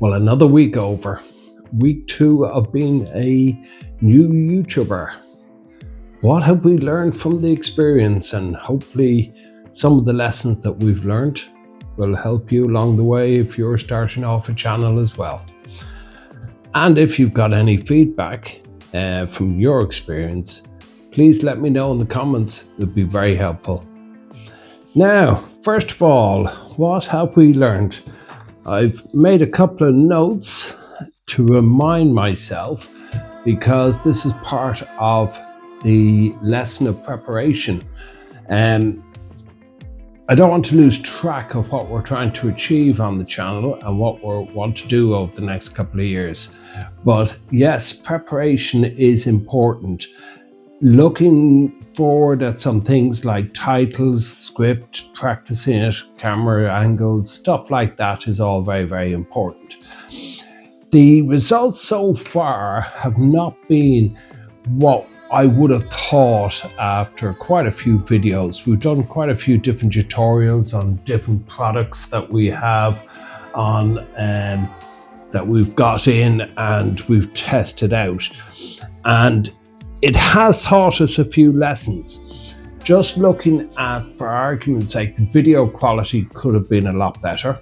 Well, another week over. Week 2 of being a new YouTuber. What have we learned from the experience? And hopefully some of the lessons that we've learned will help you along the way if you're starting off a channel as well. And if you've got any feedback from your experience, please let me know in the comments. It would be very helpful. Now, first of all, what have we learned? I've made a couple of notes to remind myself, because this is part of the lesson of preparation. I don't want to lose track of what we're trying to achieve on the channel and what we want to do over the next couple of years. But yes, preparation is important. Looking forward at some things like titles, script, practicing it, camera angles, stuff like that is all very, very important. The results so far have not been what I would have thought after quite a few videos. We've done quite a few different tutorials on different products that we have on, that we've got in and we've tested out. And it has taught us a few lessons. Just looking at, for argument's sake, the video quality could have been a lot better.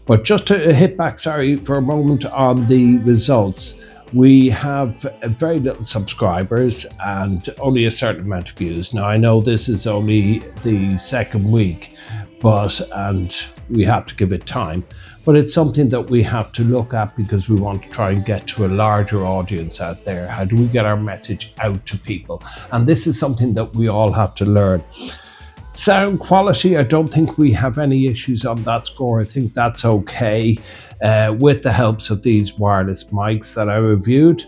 But just to hit back, for a moment on the results, we have very little subscribers and only a certain amount of views. Now, I know this is only the second week, and we have to give it time, but it's something that we have to look at because we want to try and get to a larger audience out there. How do we get our message out to people? And this is something that we all have to learn. Sound quality, I don't think we have any issues on that score. I think that's okay with the helps of these wireless mics that I reviewed.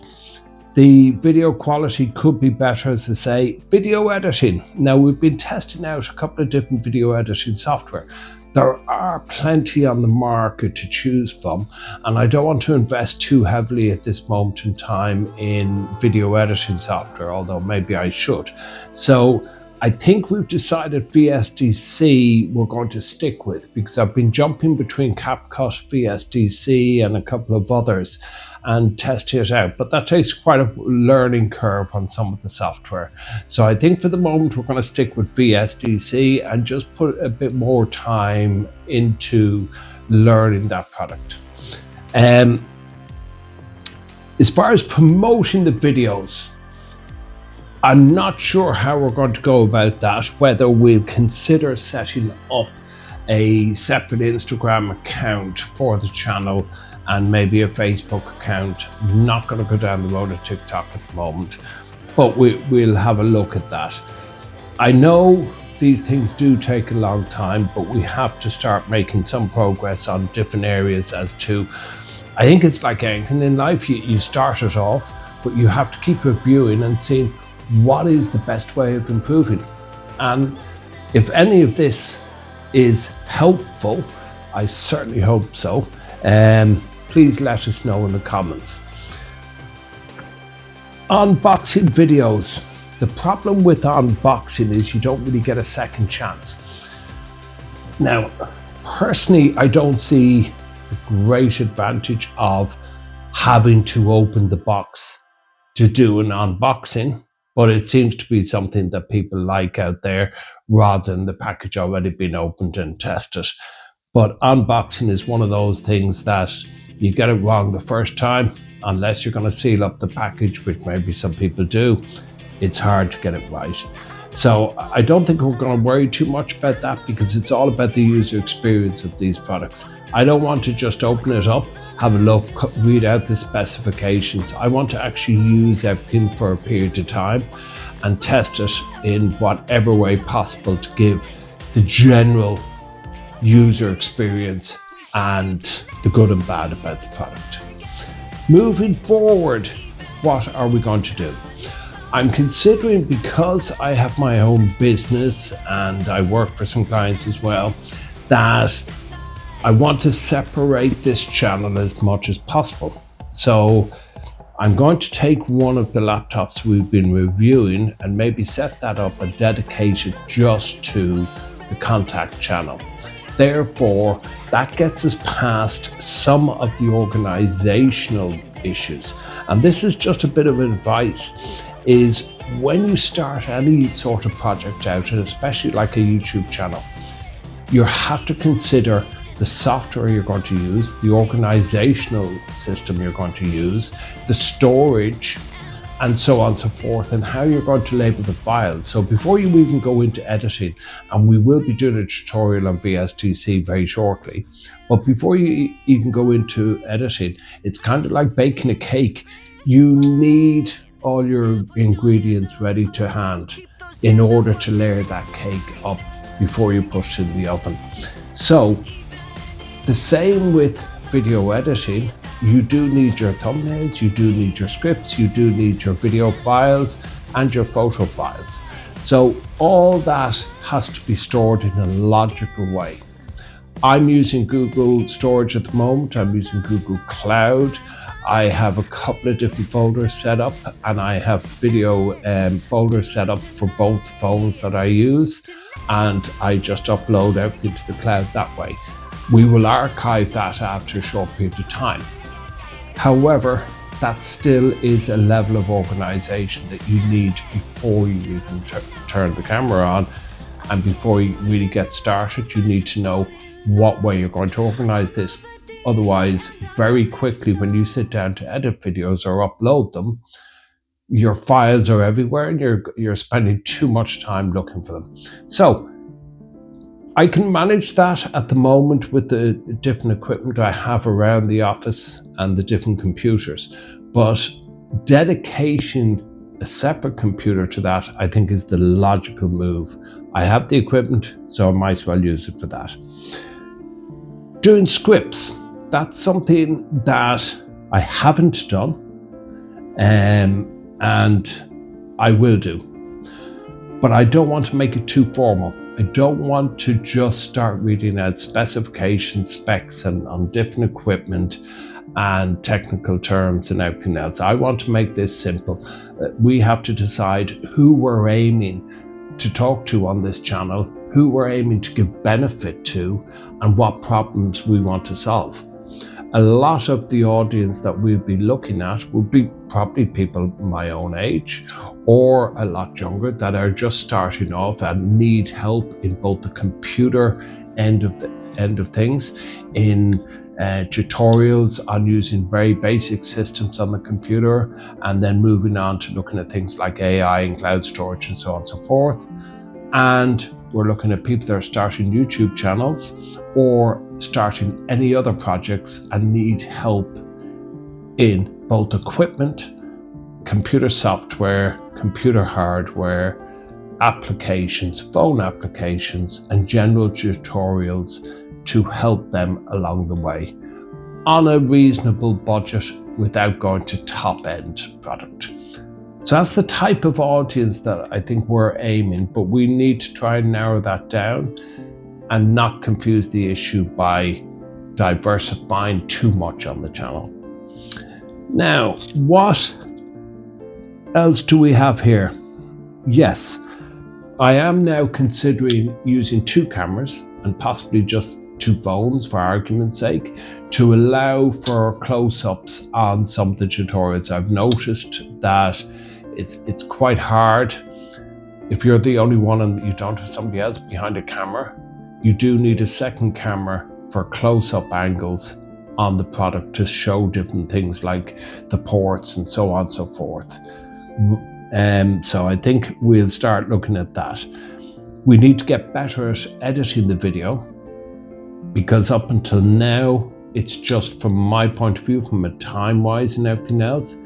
The video quality could be better, as I say. Video editing. Now, we've been testing out a couple of different video editing software. There are plenty on the market to choose from, and I don't want to invest too heavily at this moment in time in video editing software, although maybe I should. So I think we've decided VSDC we're going to stick with, because I've been jumping between CapCut, VSDC and a couple of others and testing it out, but that takes quite a learning curve on some of the software. So I think for the moment we're going to stick with VSDC and just put a bit more time into learning that product. As far as promoting the videos, I'm not sure how we're going to go about that, whether we'll consider setting up a separate Instagram account for the channel and maybe a Facebook account. I'm not going to go down the road of TikTok at the moment, but we'll have a look at that. I know these things do take a long time, but we have to start making some progress on different areas as to, I think it's like anything in life, you start it off, but you have to keep reviewing and seeing what is the best way of improving. And if any of this is helpful, I certainly hope so, please let us know in the comments. Unboxing videos. The problem with unboxing is you don't really get a second chance. Now, personally, I don't see the great advantage of having to open the box to do an unboxing, but it seems to be something that people like out there rather than the package already being opened and tested. But unboxing is one of those things that you get it wrong the first time, unless you're going to seal up the package, which maybe some people do. It's hard to get it right. So I don't think we're going to worry too much about that, because it's all about the user experience of these products. I don't want to just open it up, have a look, read out the specifications. I want to actually use everything for a period of time and test it in whatever way possible to give the general user experience and the good and bad about the product. Moving forward, what are we going to do? I'm considering, because I have my own business and I work for some clients as well, that I want to separate this channel as much as possible. So I'm going to take one of the laptops we've been reviewing and maybe set that up and dedicate it just to the contact channel. Therefore, that gets us past some of the organizational issues. And this is just a bit of advice, is when you start any sort of project out, and especially like a YouTube channel, you have to consider the software you're going to use, the organizational system you're going to use, the storage, and so on and so forth, and how you're going to label the files. So before you even go into editing, and we will be doing a tutorial on VSTC very shortly, but before you even go into editing, it's kind of like baking a cake. You need all your ingredients ready to hand in order to layer that cake up before you push it in the oven. So the same with video editing. You do need your thumbnails, you do need your scripts, you do need your video files and your photo files. So all that has to be stored in a logical way. I'm using Google Storage at the moment. I'm using Google Cloud. I have a couple of different folders set up, and I have video folders set up for both phones that I use, and I just upload everything to the cloud that way. We will archive that after a short period of time. However, that still is a level of organization that you need before you even turn the camera on, and before you really get started, you need to know what way you're going to organize this. Otherwise, very quickly, when you sit down to edit videos or upload them, your files are everywhere and you're spending too much time looking for them. So I can manage that at the moment with the different equipment I have around the office and the different computers, but dedicating a separate computer to that, I think, is the logical move. I have the equipment, so I might as well use it for that. Doing scripts, that's something that I haven't done, and I will do, but I don't want to make it too formal. I don't want to just start reading out specifications, specs on different equipment and technical terms and everything else. I want to make this simple. We have to decide who we're aiming to talk to on this channel, who we're aiming to give benefit to, and what problems we want to solve. A lot of the audience that we'll be looking at will be probably people my own age or a lot younger that are just starting off and need help in both the computer end of things, in tutorials on using very basic systems on the computer, and then moving on to looking at things like AI and cloud storage and so on and so forth. And we're looking at people that are starting YouTube channels or starting any other projects and need help in both equipment, computer software, computer hardware, applications, phone applications, and general tutorials to help them along the way on a reasonable budget without going to top-end product. So that's the type of audience that I think we're aiming, but we need to try and narrow that down and not confuse the issue by diversifying too much on the channel. Now, what else do we have here? Yes, I am now considering using 2 cameras and possibly just 2 phones for argument's sake to allow for close-ups on some of the tutorials. I've noticed that it's quite hard if you're the only one and you don't have somebody else behind a camera. You do need a second camera for close-up angles on the product to show different things like the ports and so on and so forth. So I think we'll start looking at that. We need to get better at editing the video, because up until now, it's just, from my point of view, from a time-wise and everything else,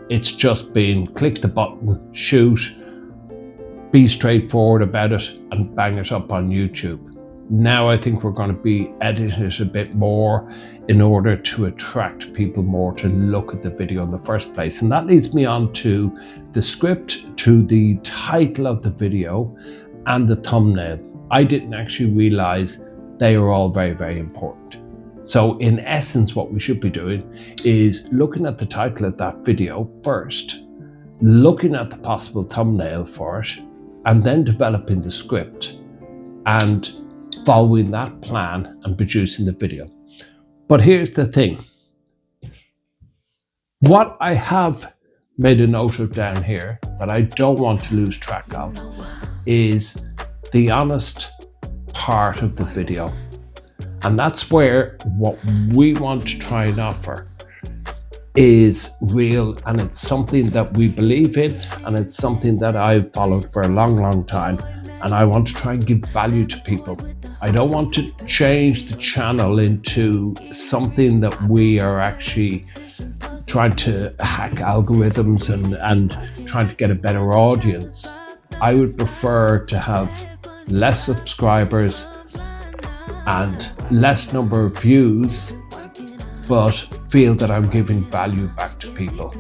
it's just been click the button, shoot, be straightforward about it, and bang it up on YouTube. Now I think we're going to be editing it a bit more in order to attract people more to look at the video in the first place. And that leads me on to the script, to the title of the video, and the thumbnail. I didn't actually realize they are all very, very important. So in essence, what we should be doing is looking at the title of that video first, looking at the possible thumbnail for it, and then developing the script. And following that plan and producing the video. But here's the thing. What I have made a note of down here that I don't want to lose track of is the honest part of the video. And that's where what we want to try and offer is real, and it's something that we believe in, and it's something that I've followed for a long time, and I want to try and give value to people. I don't want to change the channel into something that we are actually trying to hack algorithms and trying to get a better audience. I would prefer to have less subscribers and less number of views, but feel that I'm giving value back to people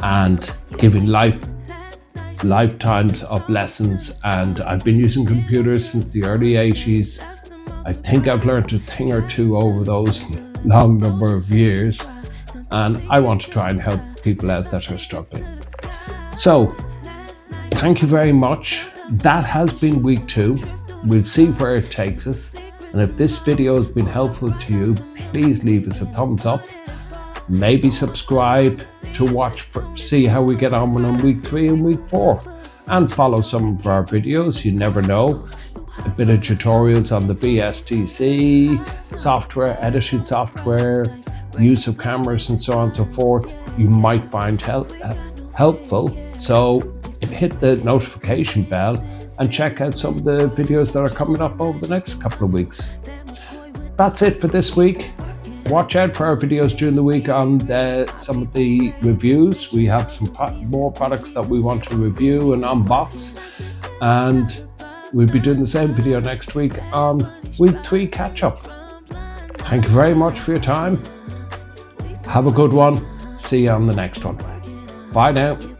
and giving lifetimes of lessons. And I've been using computers since the early 80s. I think I've learned a thing or two over those long number of years, and I want to try and help people out that are struggling. So thank you very much. That has been week 2. We'll see where it takes us. And if this video has been helpful to you, please leave us a thumbs up. Maybe subscribe to see how we get on week 3 and week 4. And follow some of our videos. You never know. A bit of tutorials on the BSTC, software, editing software, use of cameras and so on and so forth, you might find helpful. So hit the notification bell and check out some of the videos that are coming up over the next couple of weeks. That's it for this week. Watch out for our videos during the week on some of the reviews. We have some more products that we want to review and unbox, and we'll be doing the same video next week on week 3 catch-up. Thank you very much for your time. Have a good one. See you on the next one. Bye now.